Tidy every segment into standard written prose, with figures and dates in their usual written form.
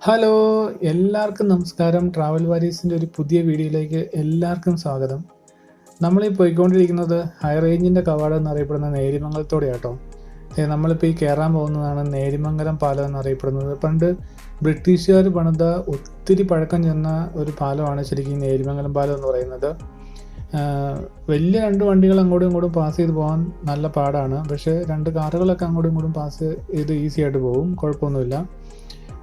Hello എല്ലാവർക്കും നമസ്കാരം. Travel വാരീസിൻ്റെ ഒരു പുതിയ വീഡിയോയിലേക്ക് എല്ലാവർക്കും സ്വാഗതം. നമ്മളീ പോയിക്കൊണ്ടിരിക്കുന്നത് ഹൈ റേഞ്ചിൻ്റെ കവാടം എന്നറിയപ്പെടുന്ന നേരിമംഗലത്തോടെയാട്ടോ. നമ്മളിപ്പോൾ ഈ കയറാൻ പോകുന്നതാണ് നേരിമംഗലം പാലം എന്നറിയപ്പെടുന്നത്. പണ്ട് ബ്രിട്ടീഷുകാർ പണിത ഒത്തിരി പഴക്കം ചെന്ന ഒരു പാലമാണ് ശരിക്കും നേരിമംഗലം പാലം എന്ന് പറയുന്നത്. വലിയ രണ്ട് വണ്ടികൾ അങ്ങോട്ടും ഇങ്ങോട്ടും പാസ് ചെയ്ത് പോകാൻ നല്ല പാടാണ്. പക്ഷേ രണ്ട് കാറുകളൊക്കെ അങ്ങോട്ടും ഇങ്ങോട്ടും പാസ് ചെയ്ത് ഈസി ആയിട്ട് പോകും, കുഴപ്പമൊന്നുമില്ല.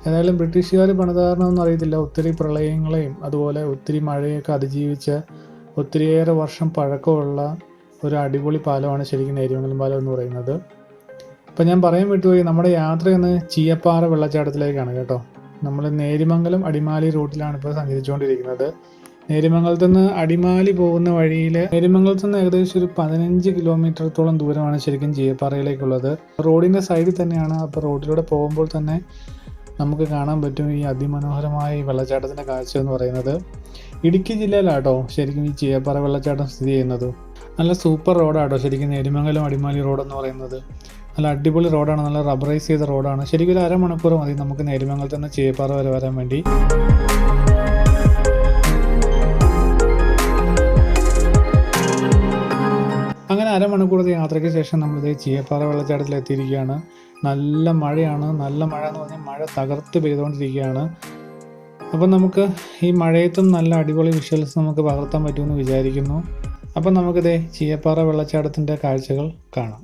ഏതായാലും ബ്രിട്ടീഷുകാർ പണിതാരണമെന്ന് അറിയത്തില്ല, ഒത്തിരി പ്രളയങ്ങളെയും അതുപോലെ ഒത്തിരി മഴയൊക്കെ അതിജീവിച്ച ഒത്തിരിയേറെ വർഷം പഴക്കമുള്ള ഒരു അടിപൊളി പാലമാണ് ശരിക്കും നേരിമംഗലം പാലം എന്ന് പറയുന്നത്. അപ്പം ഞാൻ പറയാൻ വിട്ടുപോയി, നമ്മുടെ യാത്രയെന്ന് ചീയപ്പാറ വെള്ളച്ചാട്ടത്തിലേക്കാണ് കേട്ടോ. നമ്മൾ നേരിമംഗലം അടിമാലി റൂട്ടിലാണ് ഇപ്പോൾ സഞ്ചരിച്ചുകൊണ്ടിരിക്കുന്നത്. നേരിമംഗലത്ത് നിന്ന് അടിമാലി പോകുന്ന വഴിയിൽ നേരിമംഗലത്ത് നിന്ന് ഏകദേശം ഒരു 15 കിലോമീറ്ററത്തോളം ദൂരമാണ് ശരിക്കും ചീയപ്പാറയിലേക്കുള്ളത്. റോഡിൻ്റെ സൈഡിൽ തന്നെയാണ്. അപ്പോൾ റോഡിലൂടെ പോകുമ്പോൾ തന്നെ നമുക്ക് കാണാൻ പറ്റും ഈ അതിമനോഹരമായ ഈ വെള്ളച്ചാട്ടത്തിൻ്റെ കാഴ്ച എന്ന് പറയുന്നത്. ഇടുക്കി ജില്ലയിലാട്ടോ ശരിക്കും ഈ ചീയപ്പാറ വെള്ളച്ചാട്ടം സ്ഥിതി ചെയ്യുന്നത്. നല്ല സൂപ്പർ റോഡാട്ടോ ശരിക്കും നേരിമംഗലം അടിമാലി റോഡ് എന്ന് പറയുന്നത്. നല്ല അടിപൊളി റോഡാണ്, നല്ല റബ്ബറൈസ് ചെയ്ത റോഡാണ്. ശരിക്കും ഒരു അരമണിക്കൂർ മതി നമുക്ക് നേരിമംഗലത്ത് നിന്ന് ചീയപ്പാറ വരെ വരാൻ വേണ്ടി. അങ്ങനെ അരമണിക്കൂറത്തെ യാത്രയ്ക്ക് ശേഷം നമ്മളിത് ചീയപ്പാറ വെള്ളച്ചാട്ടത്തിൽ എത്തിയിരിക്കുകയാണ്. നല്ല മഴയാണ്. നല്ല മഴ എന്ന് പറഞ്ഞാൽ മഴ തകർത്ത് പെയ്തുകൊണ്ടിരിക്കുകയാണ്. അപ്പം നമുക്ക് ഈ മഴയത്തും നല്ല അടിപൊളി വിഷ്വൽസ് നമുക്ക് പകർത്താൻ പറ്റുമെന്ന് വിചാരിക്കുന്നു. അപ്പം നമുക്കിതേ ചീയപ്പാറ വെള്ളച്ചാട്ടത്തിൻ്റെ കാഴ്ചകൾ കാണാം.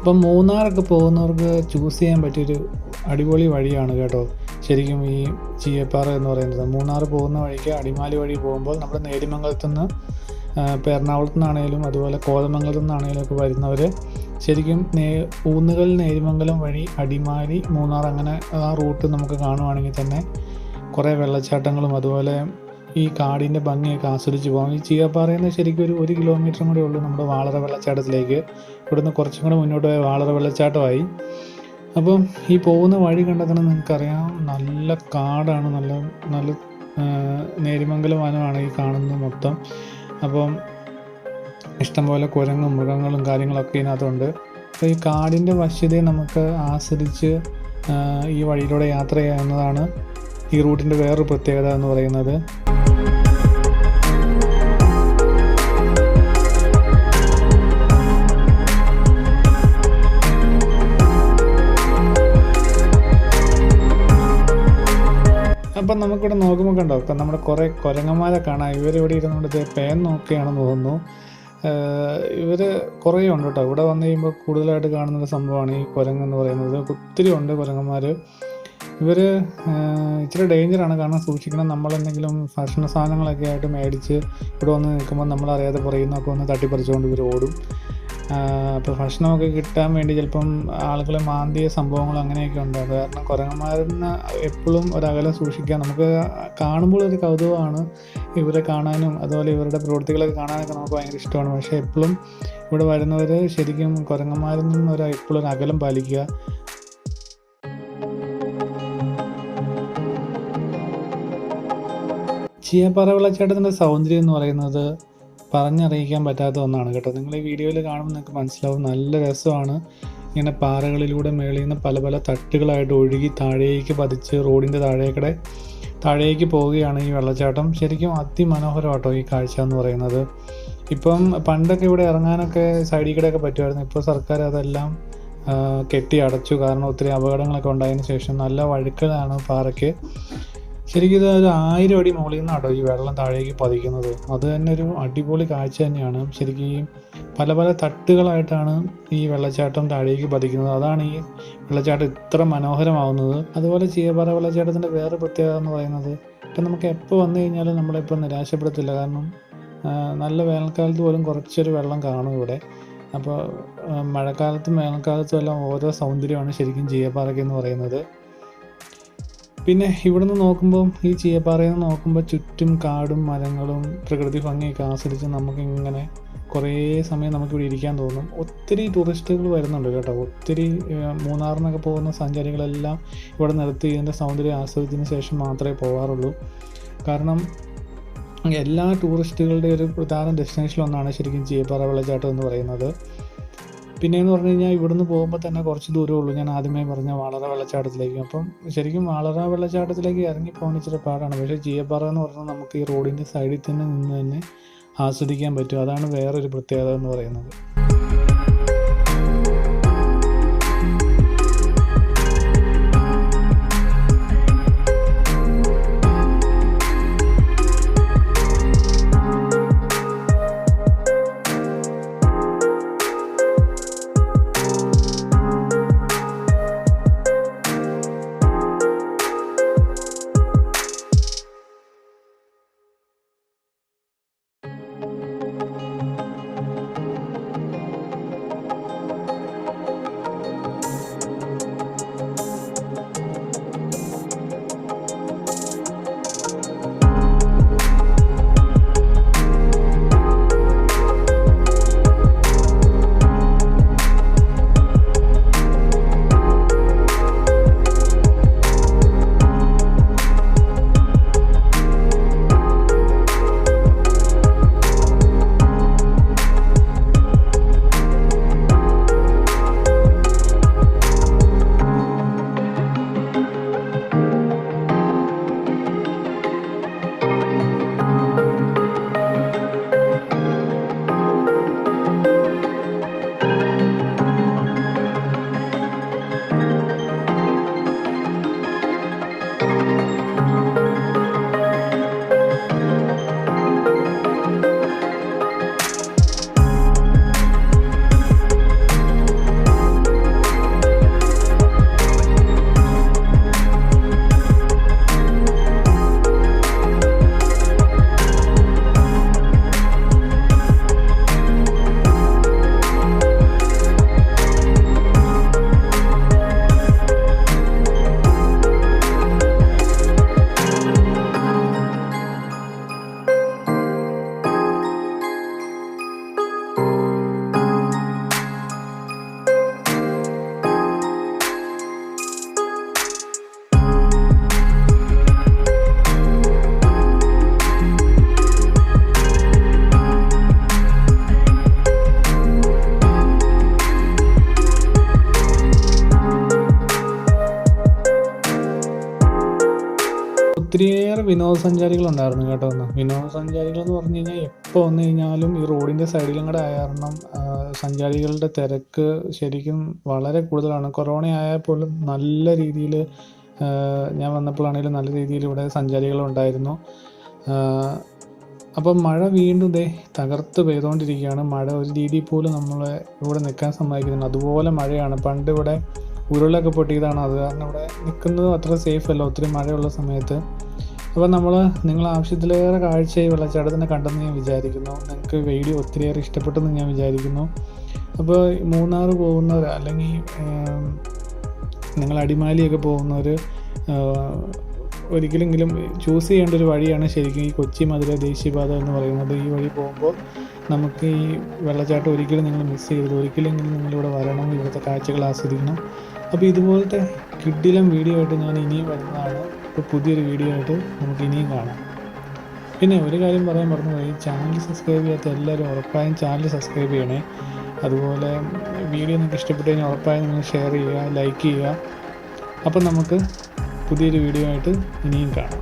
അപ്പം മൂന്നാറൊക്കെ പോകുന്നവർക്ക് ചൂസ് ചെയ്യാൻ പറ്റിയൊരു അടിപൊളി വഴിയാണ് കേട്ടോ ശരിക്കും ഈ ചീയപ്പാറ എന്ന് പറയുന്നത്. മൂന്നാർ പോകുന്ന വഴിക്ക് അടിമാലി വഴി പോകുമ്പോൾ നമ്മൾ നേരിമംഗലത്തു നിന്ന് ഇപ്പോൾ എറണാകുളത്തു നിന്നാണെങ്കിലും അതുപോലെ കോതമംഗലത്തു നിന്നാണെങ്കിലും ഒക്കെ വരുന്നവർ ശരിക്കും ഊന്നുകൽ നേരിമംഗലം വഴി അടിമാലി മൂന്നാർ അങ്ങനെ ആ റൂട്ട് നമുക്ക് കാണുവാണെങ്കിൽ തന്നെ കുറേ വെള്ളച്ചാട്ടങ്ങളും അതുപോലെ ഈ കാടിൻ്റെ ഭംഗിയൊക്കെ ആസ്വദിച്ച് പോകാം. ഈ ചീയപ്പാറയിൽ നിന്ന് ശരിക്കും ഒരു കിലോമീറ്ററും കൂടെ ഉള്ളൂ നമ്മുടെ വാളറ വെള്ളച്ചാട്ടത്തിലേക്ക്. ഇവിടുന്ന് കുറച്ചും കൂടെ മുന്നോട്ട് പോയ വാളറ വെള്ളച്ചാട്ടമായി. അപ്പം ഈ പോകുന്ന വഴി കണ്ടാൽ തന്നെ നിങ്ങൾക്കറിയാം നല്ല കാടാണ്, നല്ല നല്ല നേരിമംഗലം വനമാണ് ഈ കാണുന്നത് മൊത്തം. അപ്പം ഇഷ്ടംപോലെ കുരങ്ങും മൃഗങ്ങളും കാര്യങ്ങളൊക്കെ ഇതിനകത്തുണ്ട്. അപ്പോൾ ഈ കാടിൻ്റെ വശ്യതയെ നമുക്ക് ആസ്വദിച്ച് ഈ വഴിയിലൂടെ യാത്ര ചെയ്യാവുന്നതാണ് ഈ റൂട്ടിൻ്റെ വേറൊരു പ്രത്യേകത എന്ന് പറയുന്നത്. അപ്പം നമുക്കിവിടെ നോക്കുമ്പോൾ കണ്ടോ നമ്മുടെ കുറേ കുരങ്ങന്മാരെ കാണാം. ഇവരിവിടെ ഇരുന്നുകൊണ്ട് പേൻ നോക്കിയാണെന്ന് തോന്നുന്നു. ഇവർ കുറേ ഉണ്ട് കേട്ടോ. ഇവിടെ വന്നു കഴിയുമ്പോൾ കൂടുതലായിട്ട് കാണുന്നൊരു സംഭവമാണ് ഈ കുരങ്ങെന്ന് പറയുന്നത്. ഒത്തിരി ഉണ്ട് കുരങ്ങന്മാർ. ഇവർ ഇച്ചിരി ഡേഞ്ചറാണ്, കാരണം സൂക്ഷിക്കണം. നമ്മളെന്തെങ്കിലും ഭക്ഷണ സാധനങ്ങളൊക്കെ ആയിട്ട് മേടിച്ച് ഇവിടെ വന്ന് നിൽക്കുമ്പോൾ നമ്മളറിയാതെ പുറയുന്നൊക്കെ ഒന്ന് തട്ടിപ്പറിച്ചുകൊണ്ട് ഇവർ ഓടും. അപ്പോൾ ഭക്ഷണമൊക്കെ കിട്ടാൻ വേണ്ടി ചിലപ്പം ആളുകൾ മാന്തിയ സംഭവങ്ങൾ അങ്ങനെയൊക്കെ ഉണ്ട്. അത് കാരണം കുരങ്ങന്മാരിന്ന് എപ്പോഴും ഒരകലം സൂക്ഷിക്കാൻ. നമുക്ക് കാണുമ്പോൾ ഒരു കൗതുകമാണ് ഇവരെ കാണാനും അതുപോലെ ഇവരുടെ പ്രവൃത്തികളൊക്കെ കാണാനൊക്കെ നമുക്ക് ഭയങ്കര ഇഷ്ടമാണ്. പക്ഷേ എപ്പോഴും ഇവിടെ വരുന്നവർ ശരിക്കും കുരങ്ങന്മാരിൽ നിന്ന് എപ്പോഴും ഒരു അകലം പാലിക്കുക. ചീയപ്പാറ വെള്ളച്ചാട്ടത്തിൻ്റെ സൗന്ദര്യം എന്ന് പറയുന്നത് പറഞ്ഞറിയിക്കാൻ പറ്റാത്ത ഒന്നാണ് കേട്ടോ. നിങ്ങൾ ഈ വീഡിയോയിൽ കാണുമ്പോൾ നിങ്ങൾക്ക് മനസ്സിലാവും. നല്ല രസമാണ്. ഇങ്ങനെ പാറകളിലൂടെ മേളിൽ നിന്ന് പല പല തട്ടുകളായിട്ട് ഒഴുകി താഴേക്ക് പതിച്ച് റോഡിൻ്റെ താഴേക്ക് പോവുകയാണ് ഈ വെള്ളച്ചാട്ടം. ശരിക്കും അതിമനോഹരമാട്ടോ ഈ കാഴ്ച എന്ന് പറയുന്നത്. ഇപ്പം പണ്ടൊക്കെ ഇവിടെ ഇറങ്ങാനൊക്കെ സൈഡിൽ കൂടെയൊക്കെ പറ്റുമായിരുന്നു. ഇപ്പോൾ സർക്കാർ അതെല്ലാം കെട്ടി അടച്ചു. കാരണം ഒത്തിരി അപകടങ്ങളൊക്കെ ഉണ്ടായതിന് ശേഷം നല്ല വഴുക്കലാണ് പാറയ്ക്ക്. ശരിക്കും ഇത് ഒരു 1000 അടി മുകളിൽ നിന്നാട്ടോ ഈ വെള്ളം താഴേക്ക് പതിക്കുന്നത്. അത് തന്നെ ഒരു അടിപൊളി കാഴ്ച തന്നെയാണ്. ശരിക്കും ഈ പല പല തട്ടുകളായിട്ടാണ് ഈ വെള്ളച്ചാട്ടം താഴേക്ക് പതിക്കുന്നത്. അതാണ് ഈ വെള്ളച്ചാട്ടം ഇത്ര മനോഹരമാവുന്നത്. അതുപോലെ ചീയപ്പാറ വെള്ളച്ചാട്ടത്തിൻ്റെ വേറെ പ്രത്യേകത എന്ന് പറയുന്നത് ഇപ്പം നമുക്ക് എപ്പോൾ വന്നു കഴിഞ്ഞാലും നമ്മളിപ്പോൾ നിരാശപ്പെടുത്തില്ല. കാരണം നല്ല വേനൽക്കാലത്ത് പോലും കുറച്ചൊരു വെള്ളം കാണും ഇവിടെ. അപ്പോൾ മഴക്കാലത്തും വേനൽക്കാലത്തും എല്ലാം ഓരോ സൗന്ദര്യമാണ് ശരിക്കും ചീയപ്പാറയ്ക്ക് എന്ന് പറയുന്നത്. പിന്നെ ഇവിടെ നിന്ന് നോക്കുമ്പോൾ ഈ ചീയപ്പാറയിൽ നിന്ന് നോക്കുമ്പോൾ ചുറ്റും കാടും മരങ്ങളും പ്രകൃതി ഭംഗിയൊക്കെ ആസ്വദിച്ച് നമുക്കിങ്ങനെ കുറേ സമയം നമുക്കിവിടെ ഇരിക്കാൻ തോന്നും. ഒത്തിരി ടൂറിസ്റ്റുകൾ വരുന്നുണ്ട് കേട്ടോ. ഒത്തിരി മൂന്നാറിനൊക്കെ പോകുന്ന സഞ്ചാരികളെല്ലാം ഇവിടെ നിർത്തി ഇതിൻ്റെ സൗന്ദര്യം ആസ്വദിച്ചതിന് ശേഷം മാത്രമേ പോകാറുള്ളൂ. കാരണം എല്ലാ ടൂറിസ്റ്റുകളുടെ ഒരു പ്രധാന ഡെസ്റ്റിനേഷനിലൊന്നാണ് ശരിക്കും ചീയപ്പാറ വെള്ളച്ചാട്ടം എന്ന് പറയുന്നത്. പിന്നെയെന്ന് പറഞ്ഞു കഴിഞ്ഞാൽ ഇവിടുന്ന് പോകുമ്പോൾ തന്നെ കുറച്ച് ദൂരമേ ഉള്ളൂ. ഞാൻ ആദ്യമേ പറഞ്ഞ വാളറ വെള്ളച്ചാട്ടത്തിലേക്ക്. അപ്പം ശരിക്കും വാളറ വെള്ളച്ചാട്ടത്തിലേക്ക് ഇറങ്ങിപ്പോകാൻ ഇച്ചിരി പാടാണ്. പക്ഷേ ചീയപ്പാറ എന്ന് പറഞ്ഞാൽ നമുക്ക് ഈ റോഡിൻ്റെ സൈഡിൽ തന്നെ നിന്ന് തന്നെ ആസ്വദിക്കാൻ പറ്റും. അതാണ് വേറൊരു പ്രത്യേകത എന്ന് പറയുന്നത്. ഒത്തിരിയേറെ വിനോദസഞ്ചാരികളുണ്ടായിരുന്നു കേട്ടോ. വിനോദസഞ്ചാരികൾ എന്ന് പറഞ്ഞു കഴിഞ്ഞാൽ എപ്പോൾ വന്നു കഴിഞ്ഞാലും ഈ റോഡിൻ്റെ സൈഡിലും കൂടെ ആയ കാരണം സഞ്ചാരികളുടെ തിരക്ക് ശരിക്കും വളരെ കൂടുതലാണ്. കൊറോണ ആയാൽ പോലും നല്ല രീതിയിൽ ഞാൻ വന്നപ്പോഴാണെങ്കിലും നല്ല രീതിയിൽ ഇവിടെ സഞ്ചാരികളുണ്ടായിരുന്നു. അപ്പം മഴ വീണ്ടും തകർത്ത് പെയ്തുകൊണ്ടിരിക്കുകയാണ്. മഴ ഒരു രീതിയിൽ പോലും നമ്മളെ ഇവിടെ നിൽക്കാൻ സമ്മതിക്കുന്നുണ്ട്. അതുപോലെ മഴയാണ്. പണ്ട് ഇവിടെ ഉരുളൊക്കെ പൊട്ടിയതാണ്. അത് കാരണം ഇവിടെ നിൽക്കുന്നതും അത്ര സേഫ് അല്ല ഒത്തിരി മഴയുള്ള സമയത്ത്. അപ്പോൾ നിങ്ങൾ ആവശ്യത്തിലേറെ കാഴ്ച ഈ വെള്ളച്ചാട്ടത്തിനെ കണ്ടെന്ന് ഞാൻ വിചാരിക്കുന്നു. നിങ്ങൾക്ക് വീഡിയോ ഒത്തിരിയേറെ ഇഷ്ടപ്പെട്ടെന്ന് ഞാൻ വിചാരിക്കുന്നു. അപ്പോൾ മൂന്നാർ പോകുന്നവർ അല്ലെങ്കിൽ നിങ്ങൾ അടിമാലിയൊക്കെ പോകുന്നവർ ഒരിക്കലെങ്കിലും ചൂസ് ചെയ്യേണ്ട ഒരു വഴിയാണ് ശരിക്കും ഈ കൊച്ചി മധുര ദേശീയപാത എന്ന് പറയുന്നത്. ഈ വഴി പോകുമ്പോൾ നമുക്ക് ഈ വെള്ളച്ചാട്ടം ഒരിക്കലും നിങ്ങൾ മിസ് ചെയ്യരുത്. ഒരിക്കലെങ്കിലും നിങ്ങളിവിടെ വരണം, ഇവിടുത്തെ കാഴ്ചകൾ ആസ്വദിക്കണം. അപ്പോൾ ഇതുപോലത്തെ കിഡിലം വീഡിയോ ആയിട്ട് ഞാൻ ഇനിയും വരുന്നതാണ്. ഇപ്പോൾ പുതിയൊരു വീഡിയോ ആയിട്ട് നമുക്ക് ഇനിയും കാണാം. പിന്നെ ഒരു കാര്യം പറയാൻ മറന്നുപോയി, ചാനൽ സബ്സ്ക്രൈബ് ചെയ്യാത്ത എല്ലാവരും ഉറപ്പായും ചാനൽ സബ്സ്ക്രൈബ് ചെയ്യണേ. അതുപോലെ വീഡിയോ നിങ്ങൾക്ക് ഇഷ്ടപ്പെട്ടു കഴിഞ്ഞാൽ ഉറപ്പായും നിങ്ങൾ ഷെയർ ചെയ്യുക, ലൈക്ക് ചെയ്യുക. അപ്പം നമുക്ക് പുതിയൊരു വീഡിയോ ആയിട്ട് ഇനിയും കാണാം.